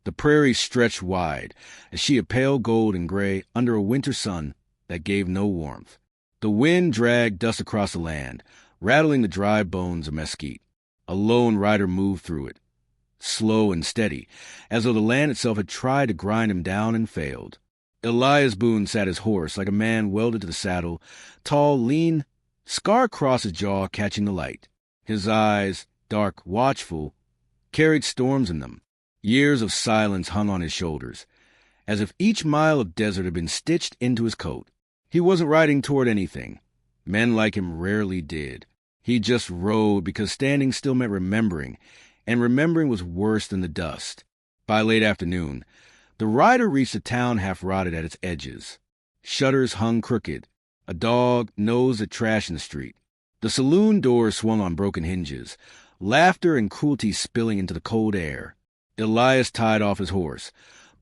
The prairie stretched wide, a sheet of pale gold and gray under a winter sun that gave no warmth. The wind dragged dust across the land, rattling the dry bones of mesquite. A lone rider moved through it, slow and steady, as though the land itself had tried to grind him down and failed. Elias Boone sat his horse like a man welded to the saddle, tall, lean, scar across his jaw catching the light. His eyes, dark, watchful, carried storms in them. Years of silence hung on his shoulders, as if each mile of desert had been stitched into his coat. He wasn't riding toward anything. Men like him rarely did. He just rode because standing still meant remembering, and remembering was worse than the dust. By late afternoon, the rider reached a town half rotted at its edges. Shutters hung crooked. A dog nosed at trash in the street. The saloon doors swung on broken hinges, laughter and cruelty spilling into the cold air. Elias tied off his horse,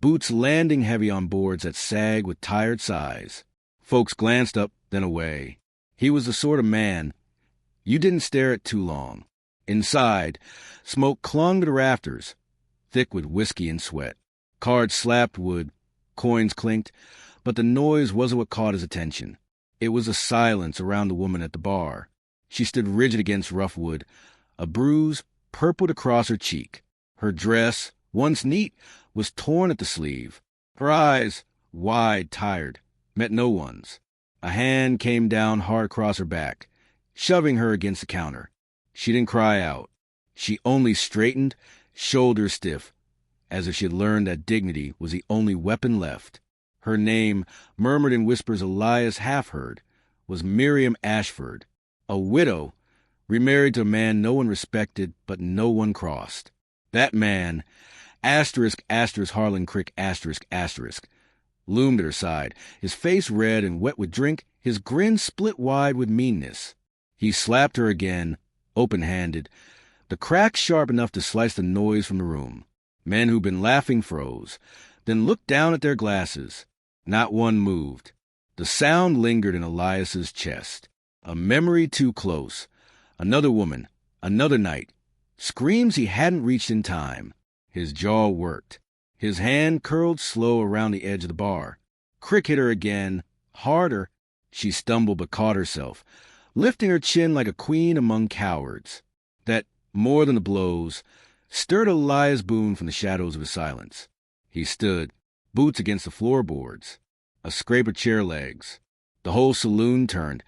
boots landing heavy on boards that sagged with tired sighs. Folks glanced up, then away. He was the sort of man you didn't stare at too long. Inside, smoke clung to the rafters, thick with whiskey and sweat. Cards slapped wood, coins clinked, but the noise wasn't what caught his attention. It was the silence around the woman at the bar. She stood rigid against rough wood, a bruise purpled across her cheek. Her dress, once neat, was torn at the sleeve. Her eyes, wide, tired, met no one's. A hand came down hard across her back, shoving her against the counter. She didn't cry out. She only straightened, shoulders stiff, as if she had learned that dignity was the only weapon left. Her name, murmured in whispers Elias half-heard, was Miriam Ashford, a widow, remarried to a man no one respected but no one crossed. That man, Harlan Crick, loomed at her side, his face red and wet with drink, his grin split wide with meanness. He slapped her again, open-handed, the crack sharp enough to slice the noise from the room. Men who'd been laughing froze, then looked down at their glasses. Not one moved. The sound lingered in Elias's chest. A memory too close. Another woman, another night. Screams he hadn't reached in time. His jaw worked. His hand curled slow around the edge of the bar. Crick hit her again, harder. She stumbled but caught herself, lifting her chin like a queen among cowards. That, more than the blows, stirred Elias Boone from the shadows of his silence. He stood, boots against the floorboards, a scrape of chair legs. The whole saloon turned,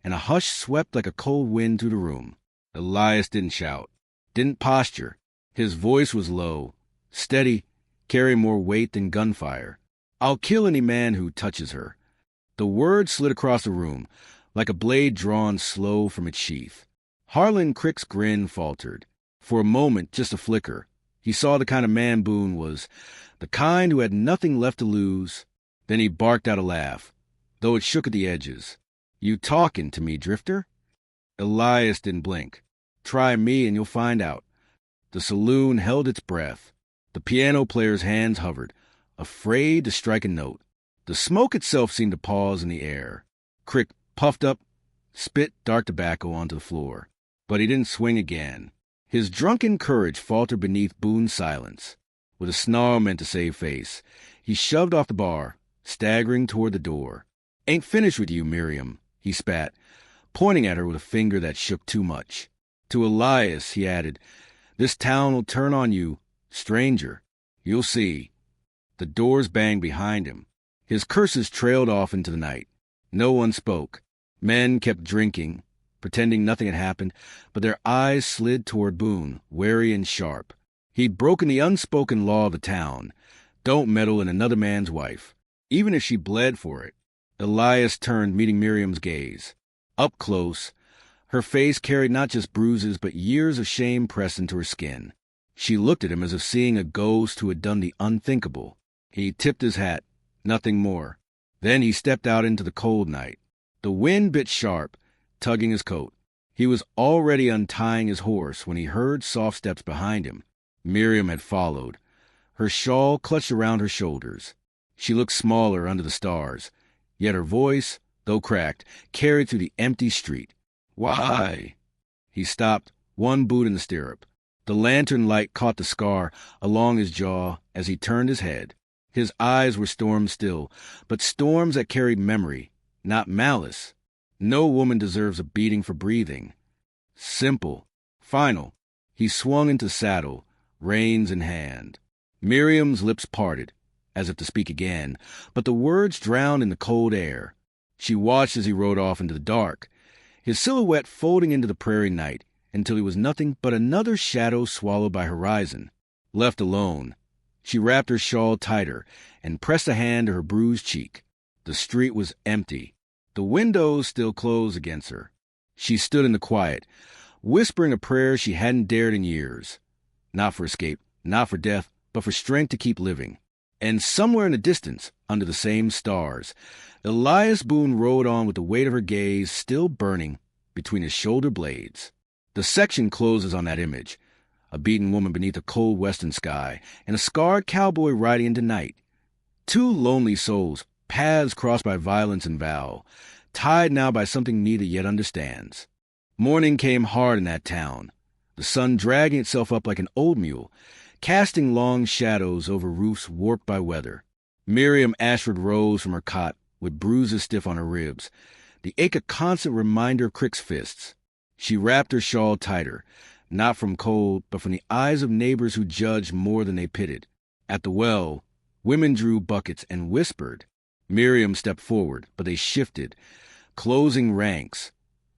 and a hush swept like a cold wind through the room. Elias didn't shout, didn't posture. His voice was low, steady, carrying more weight than gunfire. "I'll kill any man who touches her." The word slid across the room, like a blade drawn slow from its sheath. Harlan Crick's grin faltered. For a moment, just a flicker. He saw the kind of man Boone was, the kind who had nothing left to lose. Then he barked out a laugh, though it shook at the edges. "You talking to me, Drifter?" Elias didn't blink. "Try me and you'll find out." The saloon held its breath. The piano player's hands hovered, afraid to strike a note. The smoke itself seemed to pause in the air. Crick puffed up, spit dark tobacco onto the floor. But he didn't swing again. His drunken courage faltered beneath Boone's silence. With a snarl meant to save face, he shoved off the bar, staggering toward the door. "Ain't finished with you, Miriam," he spat, pointing at her with a finger that shook too much. To Elias, he added, "This town will turn on you, stranger. You'll see." The doors banged behind him. His curses trailed off into the night. No one spoke. Men kept drinking, pretending nothing had happened, but their eyes slid toward Boone, wary and sharp. He'd broken the unspoken law of the town. Don't meddle in another man's wife, even if she bled for it. Elias turned, meeting Miriam's gaze. Up close, her face carried not just bruises, but years of shame pressed into her skin. She looked at him as if seeing a ghost who had done the unthinkable. He tipped his hat, nothing more. Then he stepped out into the cold night. The wind bit sharp, tugging his coat. He was already untying his horse when he heard soft steps behind him. Miriam had followed, her shawl clutched around her shoulders. She looked smaller under the stars, yet her voice, though cracked, carried through the empty street. "Why?" He stopped, one boot in the stirrup. The lantern light caught the scar along his jaw as he turned his head. His eyes were storm-still, but storms that carried memory, not malice. No woman deserves a beating for breathing. Simple. Final. He swung into saddle, reins in hand. Miriam's lips parted, as if to speak again, but the words drowned in the cold air. She watched as he rode off into the dark, his silhouette folding into the prairie night until he was nothing but another shadow swallowed by horizon. Left alone, she wrapped her shawl tighter and pressed a hand to her bruised cheek. The street was empty, the windows still closed against her. She stood in the quiet, whispering a prayer she hadn't dared in years. Not for escape, not for death, but for strength to keep living. And somewhere in the distance, under the same stars, Elias Boone rode on with the weight of her gaze still burning between his shoulder blades. The section closes on that image, a beaten woman beneath a cold western sky, and a scarred cowboy riding into night. Two lonely souls, paths crossed by violence and vow, tied now by something neither yet understands. Morning came hard in that town, the sun dragging itself up like an old mule, casting long shadows over roofs warped by weather. Miriam Ashford rose from her cot with bruises stiff on her ribs, the ache a constant reminder of Crick's fists. She wrapped her shawl tighter, not from cold, but from the eyes of neighbors who judged more than they pitied. At the well, women drew buckets and whispered. Miriam stepped forward, but they shifted, closing ranks,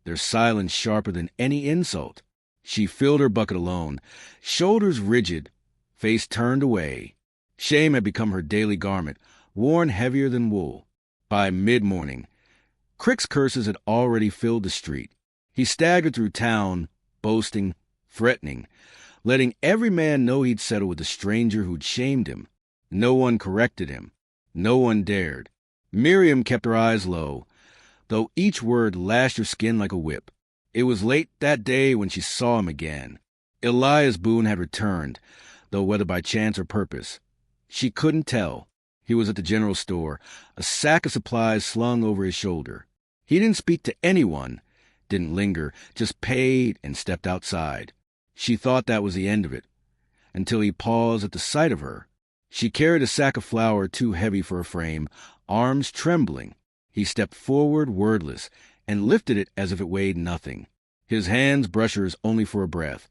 their silence sharper than any insult. She filled her bucket alone, shoulders rigid, face turned away. Shame had become her daily garment, worn heavier than wool. By mid-morning, Crick's curses had already filled the street. He staggered through town, boasting, threatening, letting every man know he'd settled with the stranger who'd shamed him. No one corrected him. No one dared. Miriam kept her eyes low, though each word lashed her skin like a whip. It was late that day when she saw him again. Elias Boone had returned, though whether by chance or purpose, she couldn't tell. He was at the general store, a sack of supplies slung over his shoulder. He didn't speak to anyone, didn't linger, just paid and stepped outside. She thought that was the end of it, until he paused at the sight of her. She carried a sack of flour too heavy for her frame, arms trembling. He stepped forward wordless and lifted it as if it weighed nothing. His hands brushed hers only for a breath,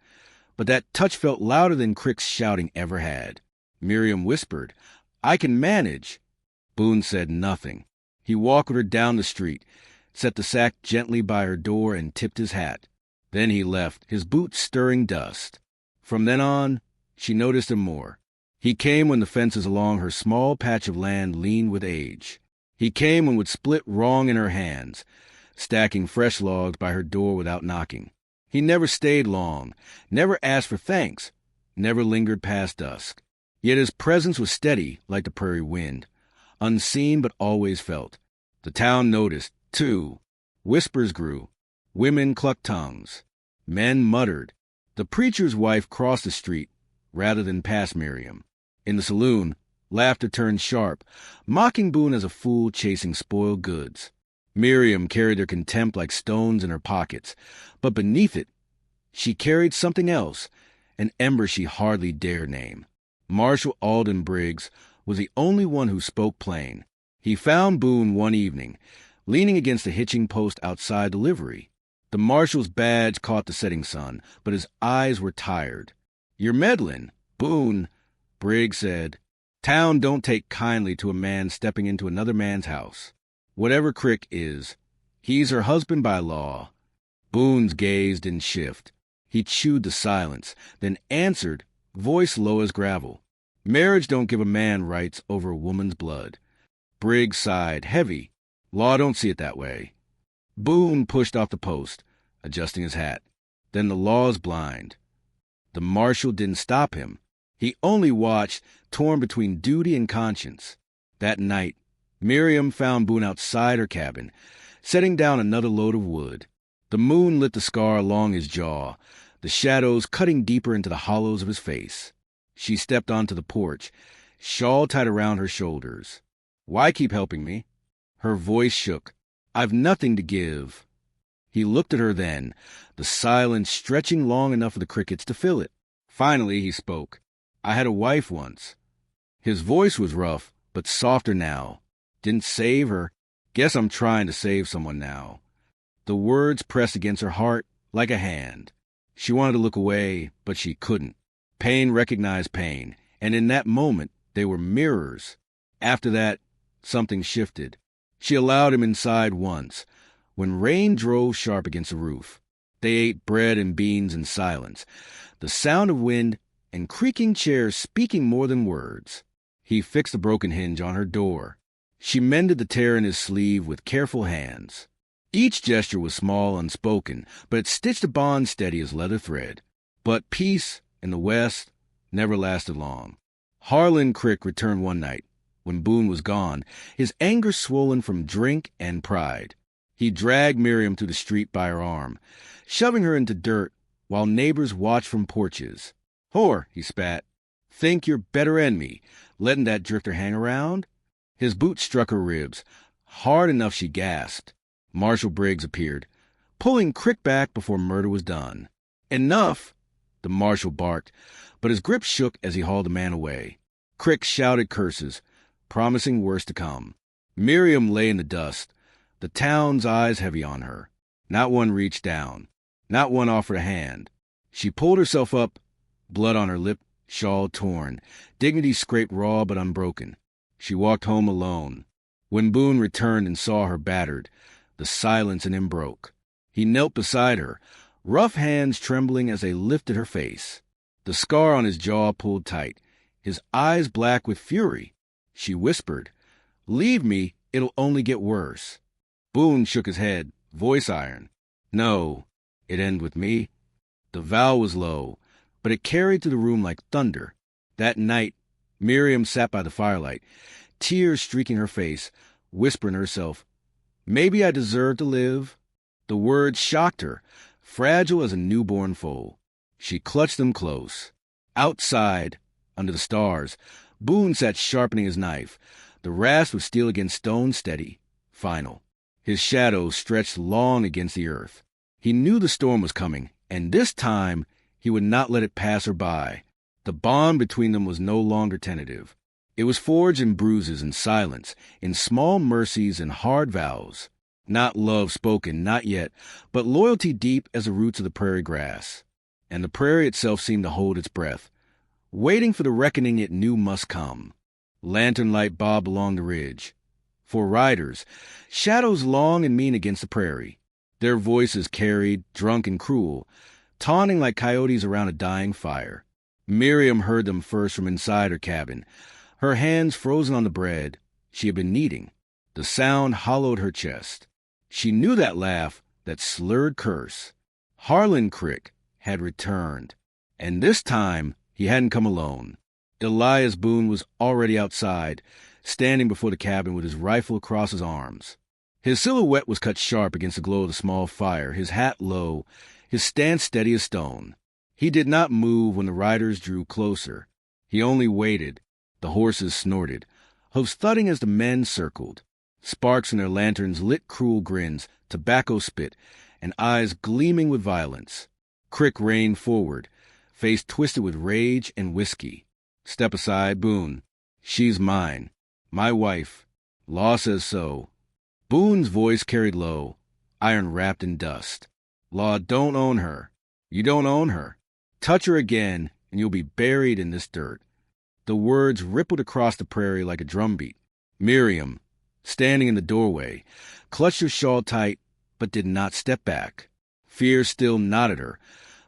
but that touch felt louder than Crick's shouting ever had. Miriam whispered, "I can manage." Boone said nothing. He walked with her down the street, set the sack gently by her door, and tipped his hat. Then he left, his boots stirring dust. From then on, she noticed him more. He came when the fences along her small patch of land leaned with age. He came when would split wrong in her hands, stacking fresh logs by her door without knocking. He never stayed long, never asked for thanks, never lingered past dusk. Yet his presence was steady like the prairie wind, unseen but always felt. The town noticed, too. Whispers grew. Women clucked tongues. Men muttered. The preacher's wife crossed the street rather than past Miriam. In the saloon, laughter turned sharp, mocking Boone as a fool chasing spoiled goods. Miriam carried her contempt like stones in her pockets, but beneath it, she carried something else, an ember she hardly dared name. Marshal Alden Briggs was the only one who spoke plain. He found Boone one evening, leaning against a hitching post outside the livery. The marshal's badge caught the setting sun, but his eyes were tired. "You're meddling, Boone," Briggs said. "Town don't take kindly to a man stepping into another man's house. Whatever Crick is, he's her husband by law." Boone's gaze didn't shift. He chewed the silence, then answered, voice low as gravel. "Marriage don't give a man rights over a woman's blood." Briggs sighed, heavy. "Law don't see it that way." Boone pushed off the post, adjusting his hat. "Then the law's blind." The marshal didn't stop him. He only watched, torn between duty and conscience. That night, Miriam found Boone outside her cabin, setting down another load of wood. The moon lit the scar along his jaw, the shadows cutting deeper into the hollows of his face. She stepped onto the porch, shawl tied around her shoulders. "Why keep helping me?" Her voice shook. "I've nothing to give." He looked at her then, the silence stretching long enough for the crickets to fill it. Finally, he spoke. I had a wife once. His voice was rough, but softer now. Didn't save her. Guess I'm trying to save someone now. The words pressed against her heart like a hand. She wanted to look away, but she couldn't. Pain recognized pain, and in that moment, they were mirrors. After that, something shifted. She allowed him inside once, when rain drove sharp against the roof. They ate bread and beans in silence, the sound of wind and creaking chairs speaking more than words. He fixed a broken hinge on her door. She mended the tear in his sleeve with careful hands. Each gesture was small, unspoken, but it stitched a bond steady as leather thread. But peace in the West never lasted long. Harlan Crick returned one night. When Boone was gone, his anger swollen from drink and pride. He dragged Miriam through the street by her arm, shoving her into dirt while neighbors watched from porches. "Whore," he spat. "Think you're better'n me, letting that drifter hang around?" His boot struck her ribs, hard enough she gasped. Marshal Briggs appeared, pulling Crick back before murder was done. "Enough!" the marshal barked, but his grip shook as he hauled the man away. Crick shouted curses, promising worse to come. Miriam lay in the dust, the town's eyes heavy on her. Not one reached down. Not one offered a hand. She pulled herself up, blood on her lip, shawl torn, dignity scraped raw but unbroken. She walked home alone. When Boone returned and saw her battered, the silence in him broke. He knelt beside her, rough hands trembling as they lifted her face. The scar on his jaw pulled tight, his eyes black with fury. She whispered, "Leave me, it'll only get worse." Boone shook his head, voice iron. "No, it end with me." The vow was low, but it carried through the room like thunder. That night, Miriam sat by the firelight, tears streaking her face, whispering to herself, "Maybe I deserve to live." The words shocked her, fragile as a newborn foal. She clutched them close. Outside, under the stars, Boone sat sharpening his knife, the rasp of steel against stone steady, final. His shadow stretched long against the earth. He knew the storm was coming, and this time he would not let it pass her by. The bond between them was no longer tentative. It was forged in bruises and silence, in small mercies and hard vows. Not love spoken, not yet, but loyalty deep as the roots of the prairie grass. And the prairie itself seemed to hold its breath, waiting for the reckoning it knew must come. Lantern light bobbed along the ridge. For riders, shadows long and mean against the prairie. Their voices carried, drunk and cruel, taunting like coyotes around a dying fire. Miriam heard them first from inside her cabin, her hands frozen on the bread she had been kneading. The sound hollowed her chest. She knew that laugh, that slurred curse. Harlan Crick had returned, and this time he hadn't come alone. Elias Boone was already outside, standing before the cabin with his rifle across his arms. His silhouette was cut sharp against the glow of the small fire, his hat low, his stance steady as stone. He did not move when the riders drew closer. He only waited. The horses snorted, hoofs thudding as the men circled. Sparks in their lanterns lit cruel grins, tobacco spit, and eyes gleaming with violence. Crick reined forward, face twisted with rage and whiskey. "Step aside, Boone. She's mine. My wife. Law says so." Boone's voice carried low, iron wrapped in dust. "Law don't own her. You don't own her. Touch her again, and you'll be buried in this dirt." The words rippled across the prairie like a drumbeat. Miriam, standing in the doorway, clutched her shawl tight, but did not step back. Fear still knotted her,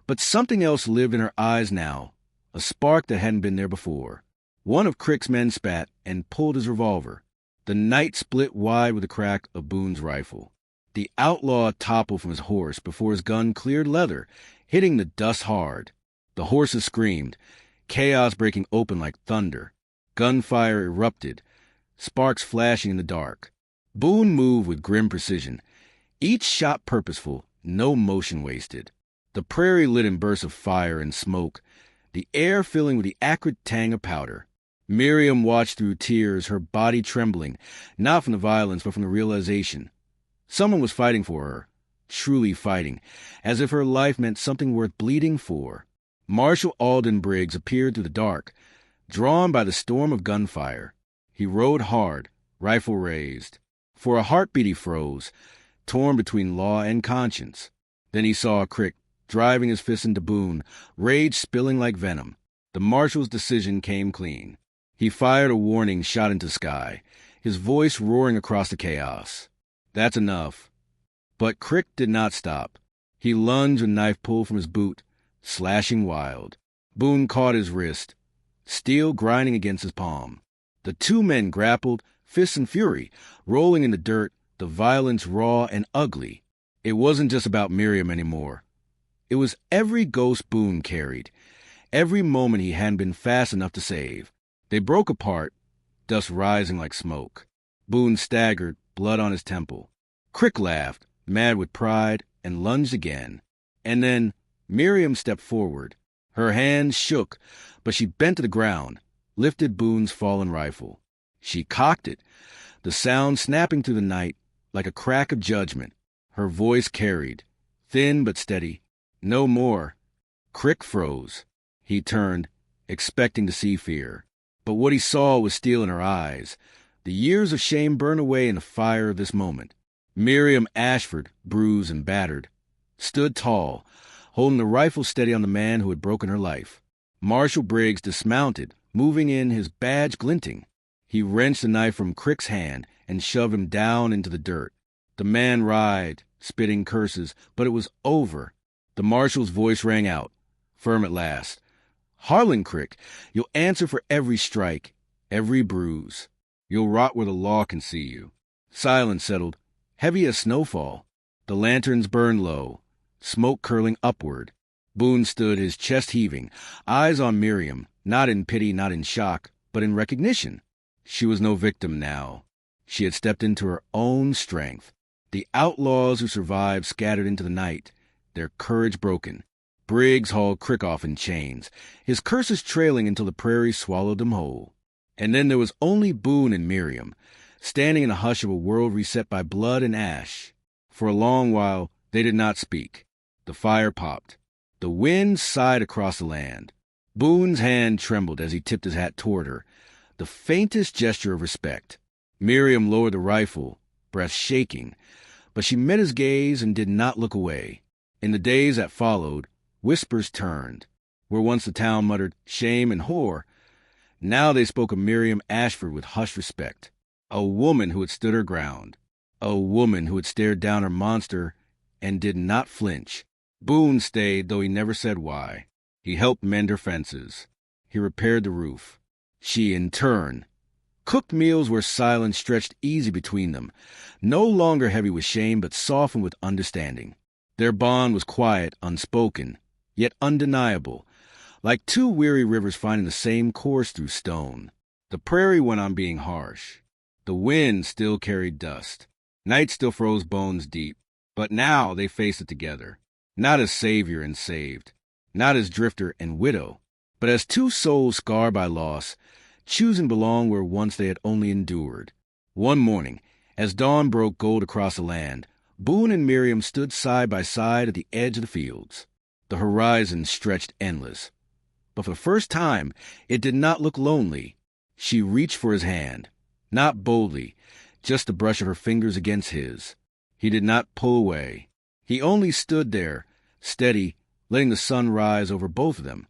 but something else lived in her eyes now, a spark that hadn't been there before. One of Crick's men spat and pulled his revolver. The night split wide with the crack of Boone's rifle. The outlaw toppled from his horse before his gun cleared leather, hitting the dust hard. The horses screamed, chaos breaking open like thunder. Gunfire erupted, sparks flashing in the dark. Boone moved with grim precision, each shot purposeful, no motion wasted. The prairie lit in bursts of fire and smoke, the air filling with the acrid tang of powder. Miriam watched through tears, her body trembling, not from the violence but from the realization. Someone was fighting for her, truly fighting, as if her life meant something worth bleeding for. Marshal Alden Briggs appeared through the dark, drawn by the storm of gunfire. He rode hard, rifle raised. For a heartbeat he froze, torn between law and conscience. Then he saw Crick, driving his fist into Boone, rage spilling like venom. The marshal's decision came clean. He fired a warning shot into sky, his voice roaring across the chaos. That's enough. But Crick did not stop. He lunged with knife pulled from his boot, slashing wild. Boone caught his wrist, steel grinding against his palm. The two men grappled, fists in fury, rolling in the dirt, the violence raw and ugly. It wasn't just about Miriam anymore. It was every ghost Boone carried, every moment he hadn't been fast enough to save. They broke apart, dust rising like smoke. Boone staggered, blood on his temple. Crick laughed, mad with pride, and lunged again. And then Miriam stepped forward. Her hands shook, but she bent to the ground, lifted Boone's fallen rifle. She cocked it, the sound snapping through the night like a crack of judgment. Her voice carried, thin but steady. No more. Crick froze. He turned, expecting to see fear. But what he saw was steel in her eyes. The years of shame burned away in the fire of this moment. Miriam Ashford, bruised and battered, stood tall, holding the rifle steady on the man who had broken her life. Marshal Briggs dismounted, moving in, his badge glinting. He wrenched the knife from Crick's hand and shoved him down into the dirt. The man writhed, spitting curses, but it was over. The marshal's voice rang out, firm at last. Harlan Crick, you'll answer for every strike, every bruise. You'll rot where the law can see you. Silence settled, heavy as snowfall. The lanterns burned low, smoke curling upward. Boone stood, his chest heaving, eyes on Miriam, not in pity, not in shock, but in recognition. She was no victim now. She had stepped into her own strength. The outlaws who survived scattered into the night, their courage broken. Briggs hauled Crick off in chains, his curses trailing until the prairie swallowed them whole. And then there was only Boone and Miriam, standing in the hush of a world reset by blood and ash. For a long while, they did not speak. The fire popped. The wind sighed across the land. Boone's hand trembled as he tipped his hat toward her, the faintest gesture of respect. Miriam lowered the rifle, breath shaking, but she met his gaze and did not look away. In the days that followed, whispers turned. Where once the town muttered shame and horror, now they spoke of Miriam Ashford with hushed respect. A woman who had stood her ground. A woman who had stared down her monster and did not flinch. Boone stayed, though he never said why. He helped mend her fences. He repaired the roof. She, in turn, cooked meals where silence stretched easy between them, no longer heavy with shame, but softened with understanding. Their bond was quiet, unspoken, yet undeniable, like two weary rivers finding the same course through stone. The prairie went on being harsh. The wind still carried dust. Night still froze bones deep. But now they faced it together, not as savior and saved, not as drifter and widow, but as two souls scarred by loss, choosing to belong where once they had only endured. One morning, as dawn broke gold across the land, Boone and Miriam stood side by side at the edge of the fields. The horizon stretched endless. But for the first time, it did not look lonely. She reached for his hand, not boldly, just the brush of her fingers against his. He did not pull away. He only stood there, steady, letting the sun rise over both of them.